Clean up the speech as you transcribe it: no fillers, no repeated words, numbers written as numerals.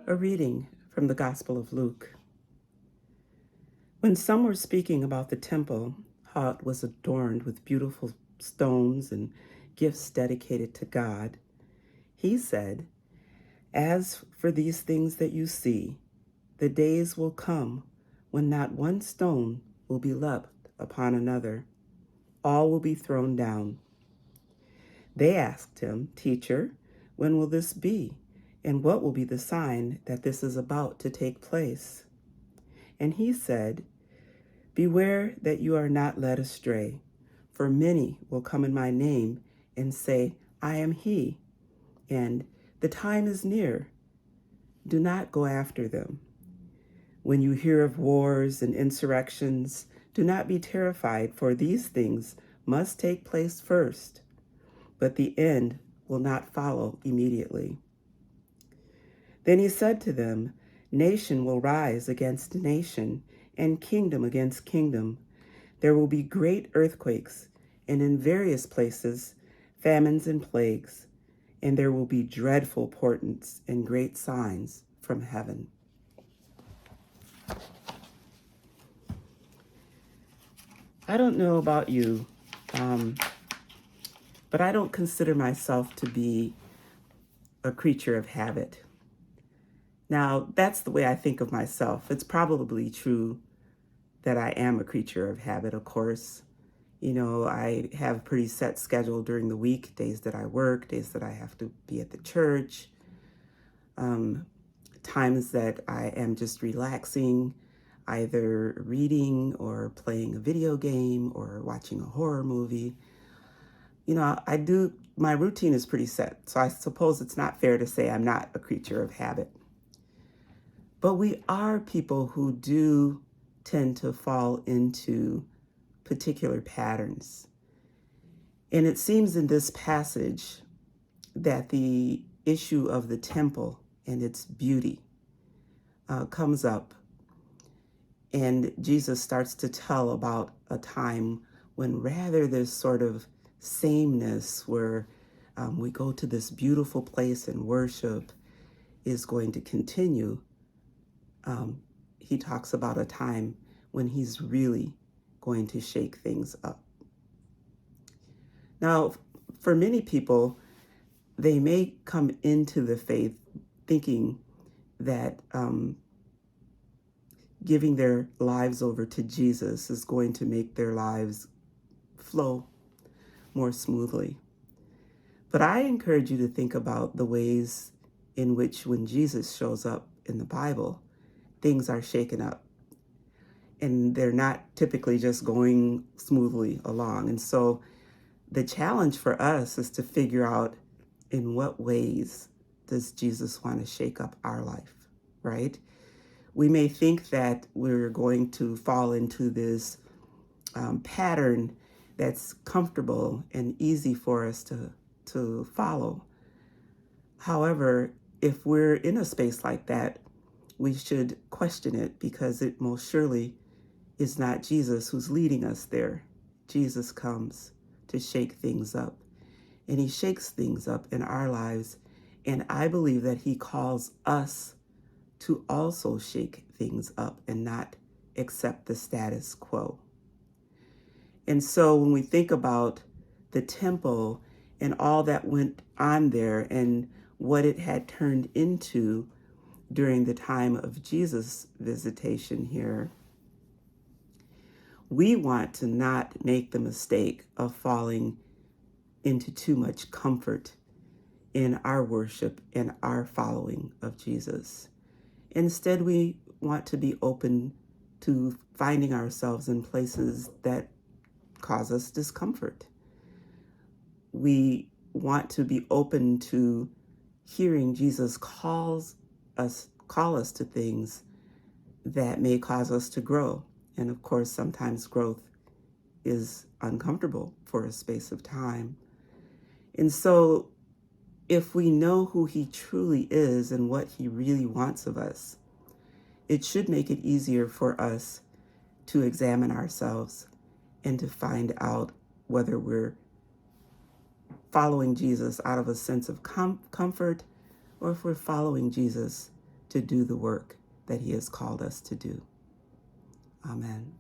A reading from the Gospel of Luke. When some were speaking about the temple, how it was adorned with beautiful stones and gifts dedicated to God, he said, "As for these things that you see, the days will come when not one stone will be left upon another. All will be thrown down." They asked him, "Teacher, when will this be? And what will be the sign that this is about to take place?" And he said, "Beware that you are not led astray, for many will come in my name and say, 'I am he,' and 'The time is near.' Do not go after them. When you hear of wars and insurrections, do not be terrified, for these things must take place first, but the end will not follow immediately." Then he said to them, "Nation will rise against nation, and kingdom against kingdom. There will be great earthquakes, and in various places famines and plagues, and there will be dreadful portents and great signs from heaven." I don't know about you, but I don't consider myself to be a creature of habit. Now, that's the way I think of myself. It's probably true that I am a creature of habit, of course. I have a pretty set schedule during the week, days that I work, days that I have to be at the church, times that I am just relaxing, either reading or playing a video game or watching a horror movie. My routine is pretty set, so I suppose it's not fair to say I'm not a creature of habit. But we are people who do tend to fall into particular patterns. And it seems in this passage that the issue of the temple and its beauty comes up. And Jesus starts to tell about a time when rather this sort of sameness where we go to this beautiful place and worship is going to continue. He talks about a time when he's really going to shake things up. Now, for many people, they may come into the faith thinking that giving their lives over to Jesus is going to make their lives flow more smoothly. But I encourage you to think about the ways in which when Jesus shows up in the Bible, things are shaken up. And they're not typically just going smoothly along. And so the challenge for us is to figure out in what ways does Jesus want to shake up our life, right? We may think that we're going to fall into this pattern that's comfortable and easy for us to follow. However, if we're in a space like that, we should question it, because it most surely is not Jesus who's leading us there. Jesus comes to shake things up, and he shakes things up in our lives. And I believe that he calls us to also shake things up and not accept the status quo. And so when we think about the temple and all that went on there and what it had turned into during the time of Jesus' visitation here, we want to not make the mistake of falling into too much comfort in our worship and our following of Jesus. Instead, we want to be open to finding ourselves in places that cause us discomfort. We want to be open to hearing Jesus call us to things that may cause us to grow. And of course, sometimes growth is uncomfortable for a space of time. And so if we know who he truly is and what he really wants of us, it should make it easier for us to examine ourselves and to find out whether we're following Jesus out of a sense of comfort, or if we're following Jesus to do the work that he has called us to do. Amen.